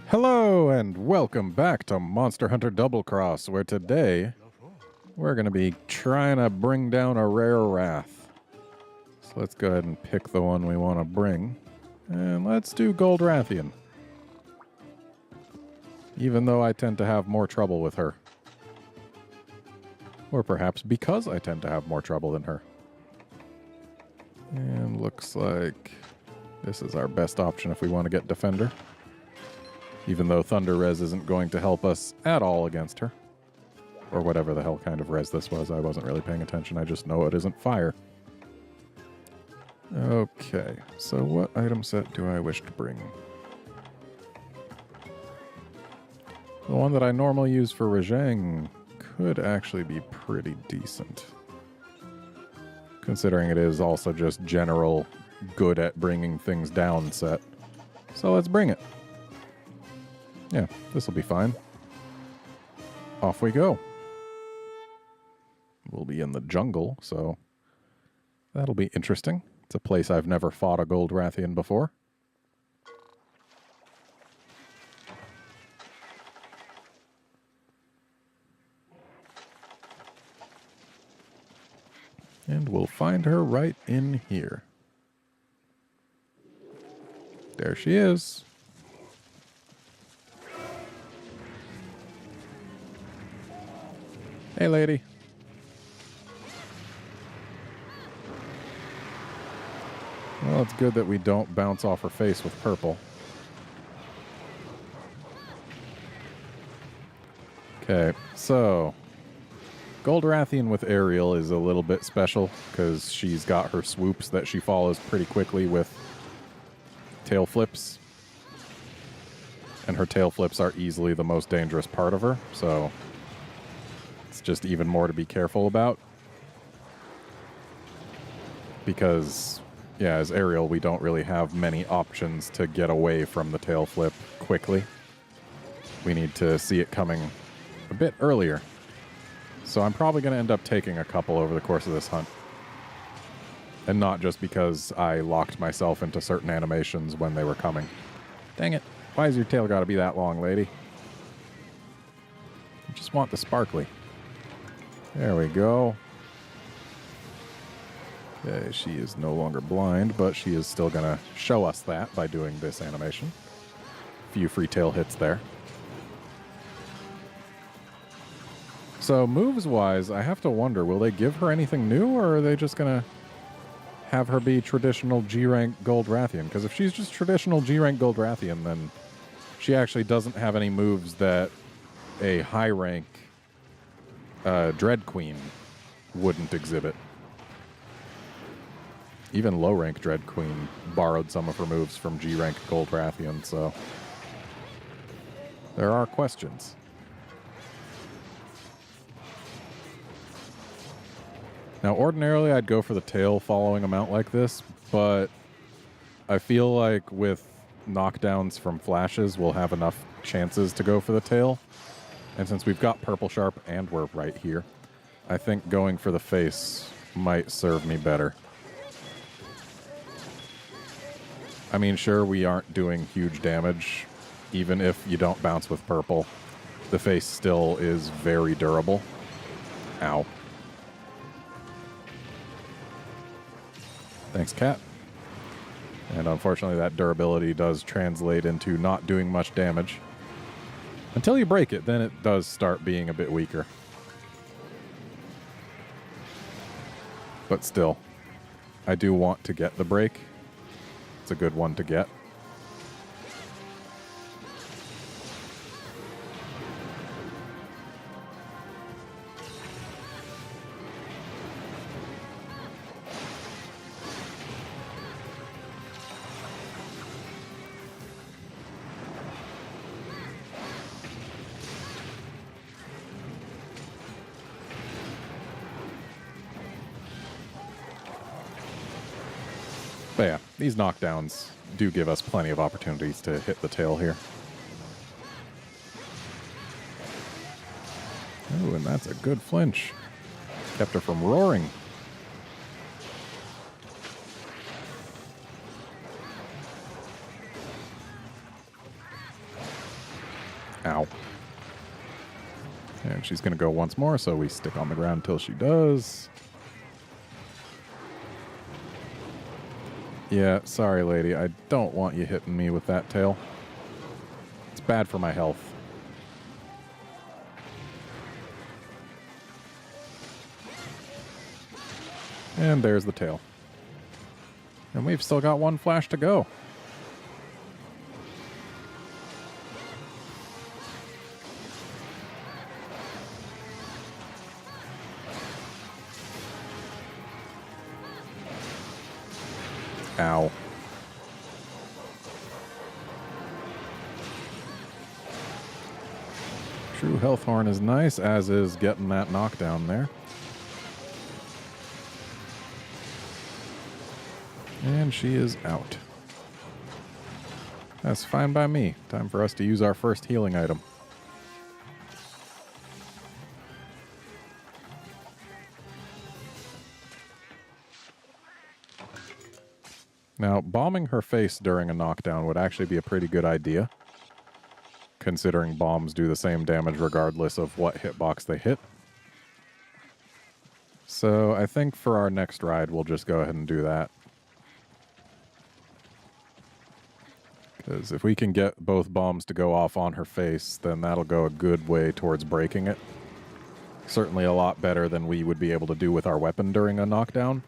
Hello and welcome back to Monster Hunter Double Cross, where today we're going to be trying to bring down a rare wrath. So let's go ahead and pick the one we want to bring. And let's do Gold Rathian. Even though I tend to have more trouble with her. Or perhaps because I tend to have more trouble than her. And looks like this is our best option if we want to get Defender. Even though Thunder Res isn't going to help us at all against her. Or whatever the hell kind of res this was. I wasn't really paying attention. I just know it isn't fire. Okay, so what item set do I wish to bring? The one that I normally use for Rajang could actually be pretty decent. Considering it is also just general good at bringing things down set. So let's bring it. Yeah, this will be fine. Off we go. We'll be in the jungle, so that'll be interesting. It's a place I've never fought a Gold Rathian before. And we'll find her right in here. There she is. Hey, lady. Well, it's good that we don't bounce off her face with purple. Okay, so Gold Rathian with Aerial is a little bit special because she's got her swoops that she follows pretty quickly with tail flips. And her tail flips are easily the most dangerous part of her, so it's just even more to be careful about. Because, yeah, as Aerial, we don't really have many options to get away from the tail flip quickly. We need to see it coming a bit earlier. So I'm probably going to end up taking a couple over the course of this hunt. And not just because I locked myself into certain animations when they were coming. Dang it. Why has your tail got to be that long, lady? I just want the sparkly. There we go. Okay, she is no longer blind, but she is still going to show us that by doing this animation. A few free tail hits there. So moves-wise, I have to wonder, will they give her anything new, or are they just going to have her be traditional G-rank Gold Rathian? Because if she's just traditional G-rank Gold Rathian, then she actually doesn't have any moves that a high-rank Dread Queen wouldn't exhibit. Even low-rank Dread Queen borrowed some of her moves from G-rank Gold Rathian, so there are questions. Now, ordinarily, I'd go for the tail following a mount like this, but I feel like with knockdowns from flashes, we'll have enough chances to go for the tail. And since we've got Purple Sharp and we're right here, I think going for the face might serve me better. I mean, sure, we aren't doing huge damage. Even if you don't bounce with purple, the face still is very durable. Ow. Thanks, cat. And unfortunately, that durability does translate into not doing much damage. Until you break it, then it does start being a bit weaker. But still, I do want to get the break. It's a good one to get. But yeah, these knockdowns do give us plenty of opportunities to hit the tail here. Oh, and that's a good flinch. Kept her from roaring. Ow. And she's going to go once more, so we stick on the ground until she does. Yeah, sorry, lady. I don't want you hitting me with that tail. It's bad for my health. And there's the tail. And we've still got one flash to go. Ow. True health horn is nice, as is getting that knockdown there. And she is out. That's fine by me. Time for us to use our first healing item. Now, bombing her face during a knockdown would actually be a pretty good idea, considering bombs do the same damage regardless of what hitbox they hit. So I think for our next ride, we'll just go ahead and do that. Because if we can get both bombs to go off on her face, then that'll go a good way towards breaking it. Certainly a lot better than we would be able to do with our weapon during a knockdown.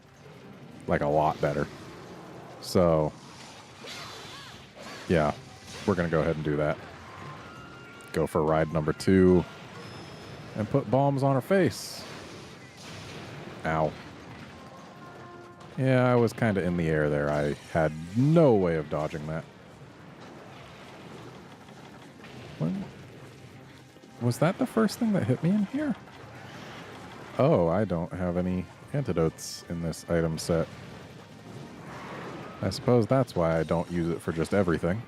Like, a lot better. So, yeah, we're going to go ahead and do that. Go for ride number 2 and put bombs on her face. Ow. Yeah, I was kind of in the air there. I had no way of dodging that. What? Was that the first thing that hit me in here? Oh, I don't have any antidotes in this item set. I suppose that's why I don't use it for just everything.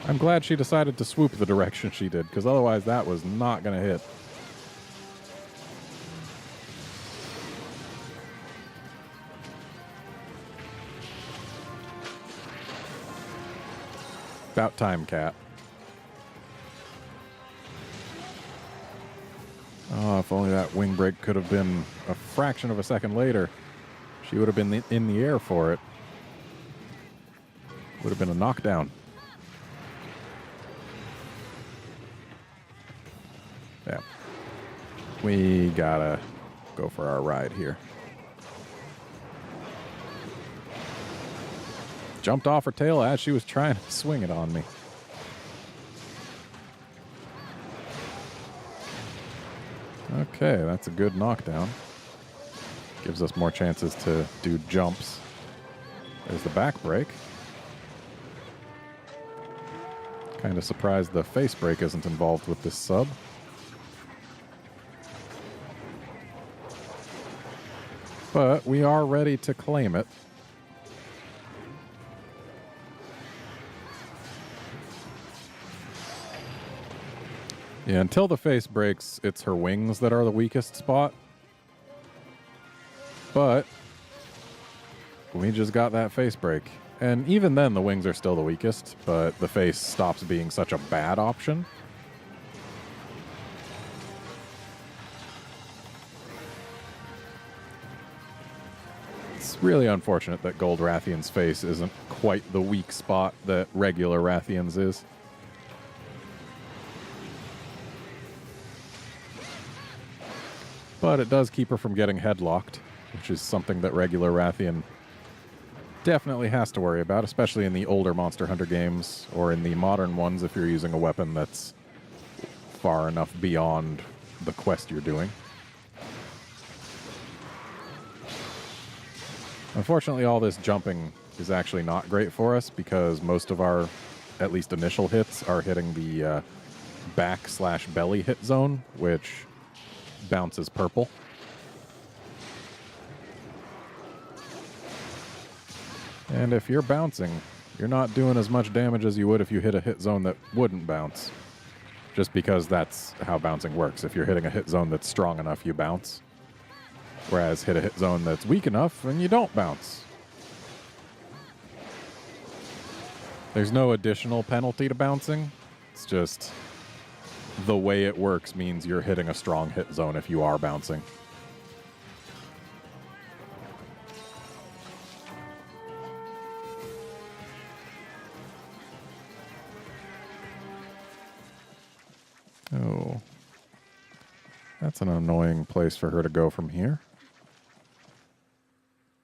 I'm glad she decided to swoop the direction she did, because otherwise that was not going to hit. About time, cat. Oh, if only that wing break could have been a fraction of a second later. She would have been in the air for it. Would have been a knockdown. Yeah. We gotta go for our ride here. Jumped off her tail as she was trying to swing it on me. Okay, that's a good knockdown. Gives us more chances to do jumps. There's the back break. Kind of surprised the face break isn't involved with this sub. But we are ready to claim it. Yeah, until the face breaks, it's her wings that are the weakest spot. But we just got that face break. And even then, the wings are still the weakest, but the face stops being such a bad option. It's really unfortunate that Gold Rathian's face isn't quite the weak spot that regular Rathian's is. But it does keep her from getting headlocked, which is something that regular Rathian definitely has to worry about, especially in the older Monster Hunter games, or in the modern ones if you're using a weapon that's far enough beyond the quest you're doing. Unfortunately, all this jumping is actually not great for us, because most of our, at least initial hits, are hitting the back/belly hit zone, which bounces purple. And if you're bouncing, you're not doing as much damage as you would if you hit a hit zone that wouldn't bounce. Just because that's how bouncing works. If you're hitting a hit zone that's strong enough, you bounce. Whereas hit a hit zone that's weak enough and you don't bounce. There's no additional penalty to bouncing. It's just the way it works means you're hitting a strong hit zone if you are bouncing. Oh. That's an annoying place for her to go from here.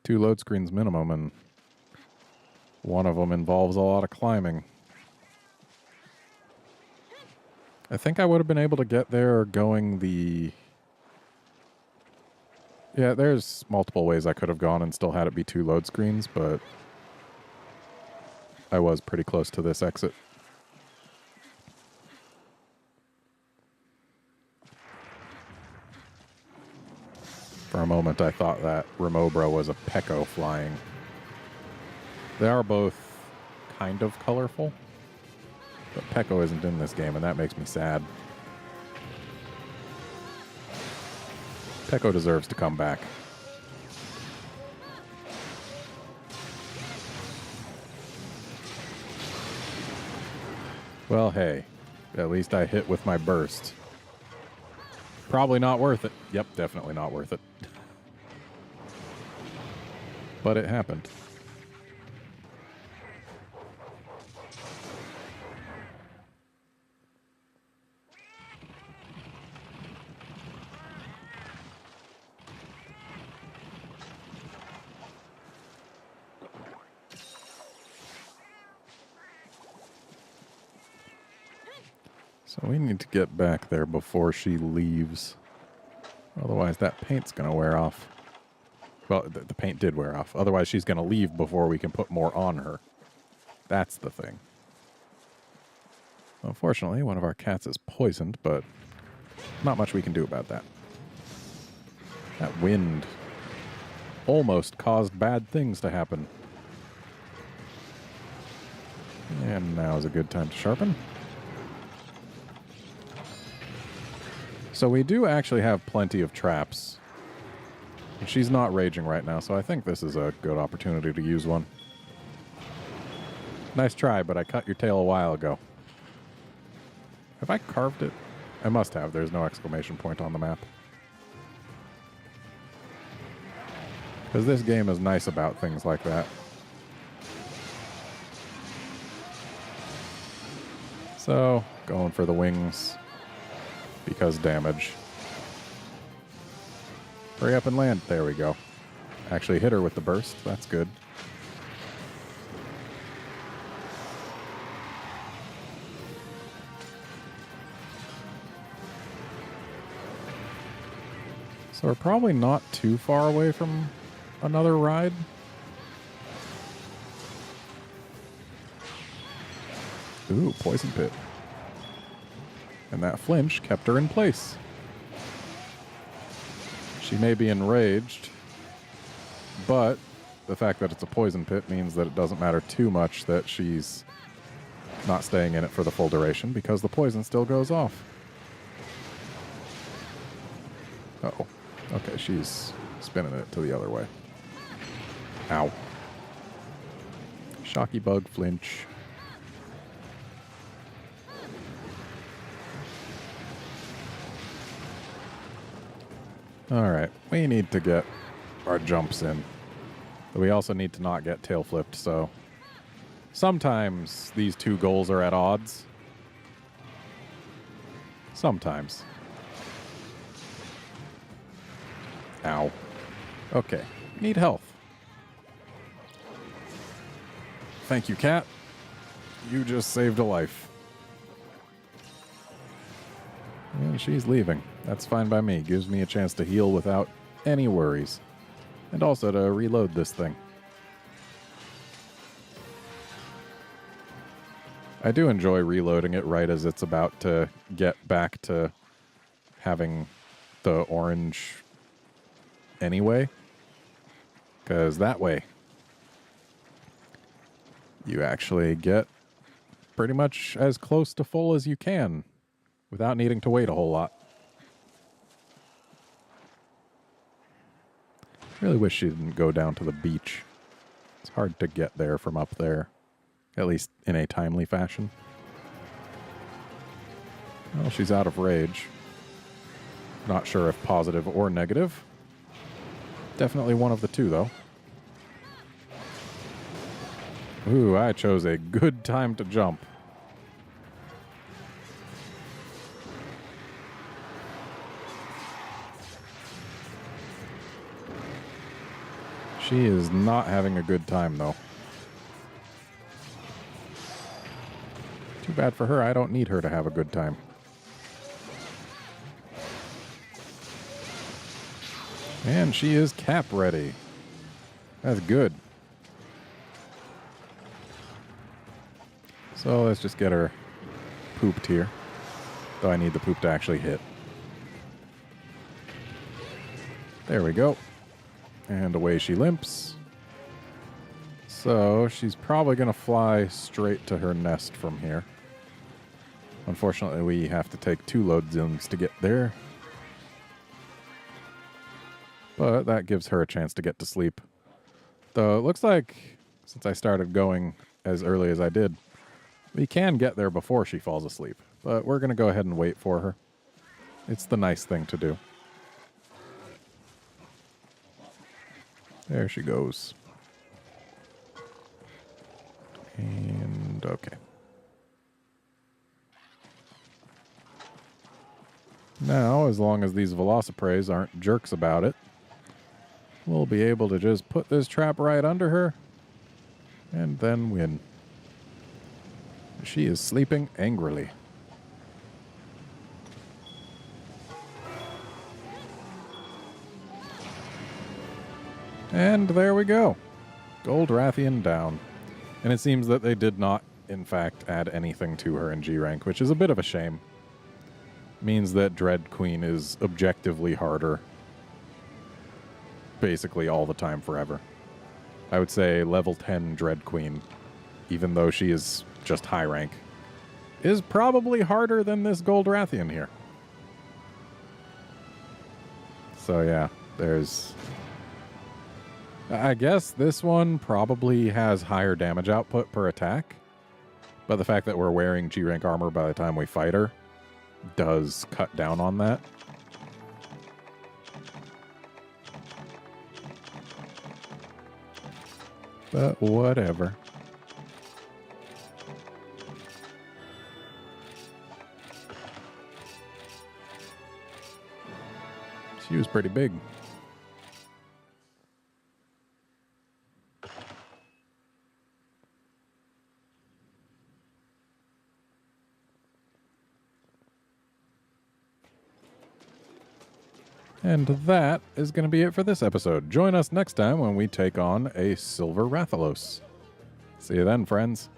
2 load screens minimum, and one of them involves a lot of climbing. I think I would have been able to get there going the... Yeah, there's multiple ways I could have gone and still had it be 2 load screens, but I was pretty close to this exit. For a moment, I thought that Remobra was a Peko flying. They are both kind of colorful, but Peko isn't in this game, and that makes me sad. Peko deserves to come back. Well, hey, at least I hit with my burst. Probably not worth it. Yep, definitely not worth it. But it happened. So we need to get back there before she leaves. Otherwise that paint's going to wear off. Well, the paint did wear off. Otherwise she's going to leave before we can put more on her. That's the thing. Unfortunately, one of our cats is poisoned, but not much we can do about that. That wind almost caused bad things to happen. And now is a good time to sharpen. So we do actually have plenty of traps. And she's not raging right now, so I think this is a good opportunity to use one. Nice try, but I cut your tail a while ago. Have I carved it? I must have. There's no exclamation point on the map. Because this game is nice about things like that. So, going for the wings. Because damage. Hurry up and land. There we go. Actually hit her with the burst. That's good. So we're probably not too far away from another ride. Ooh, poison pit. And that flinch kept her in place. She may be enraged, but the fact that it's a poison pit means that it doesn't matter too much that she's not staying in it for the full duration because the poison still goes off. Uh-oh. Okay, she's spinning it to the other way. Ow. Shocky bug flinch. Alright, we need to get our jumps in. But we also need to not get tail flipped, so sometimes these two goals are at odds. Sometimes. Ow. Okay, need health. Thank you, cat. You just saved a life. And she's leaving. That's fine by me. Gives me a chance to heal without any worries. And also to reload this thing. I do enjoy reloading it right as it's about to get back to having the orange anyway. Because that way, you actually get pretty much as close to full as you can without needing to wait a whole lot. Really wish she didn't go down to the beach. It's hard to get there from up there, at least in a timely fashion. Well, she's out of rage. Not sure if positive or negative. Definitely one of the two, though. Ooh, I chose a good time to jump. She is not having a good time, though. Too bad for her. I don't need her to have a good time. And she is cap ready. That's good. So let's just get her pooped here. Though I need the poop to actually hit. There we go. And away she limps. So she's probably going to fly straight to her nest from here. Unfortunately, we have to take 2 load zones to get there. But that gives her a chance to get to sleep. Though it looks like, since I started going as early as I did, we can get there before she falls asleep. But we're going to go ahead and wait for her. It's the nice thing to do. There she goes. And okay. Now, as long as these Velociprays aren't jerks about it, we'll be able to just put this trap right under her and then win. She is sleeping angrily. And there we go. Gold Rathian down. And it seems that they did not, in fact, add anything to her in G rank, which is a bit of a shame. Means that Dread Queen is objectively harder basically all the time forever. I would say level 10 Dread Queen, even though she is just high rank, is probably harder than this Gold Rathian here. So yeah, there's... I guess this one probably has higher damage output per attack, but the fact that we're wearing G-rank armor by the time we fight her does cut down on that. But whatever. She was pretty big. And that is going to be it for this episode. Join us next time when we take on a Silver Rathalos. See you then, friends.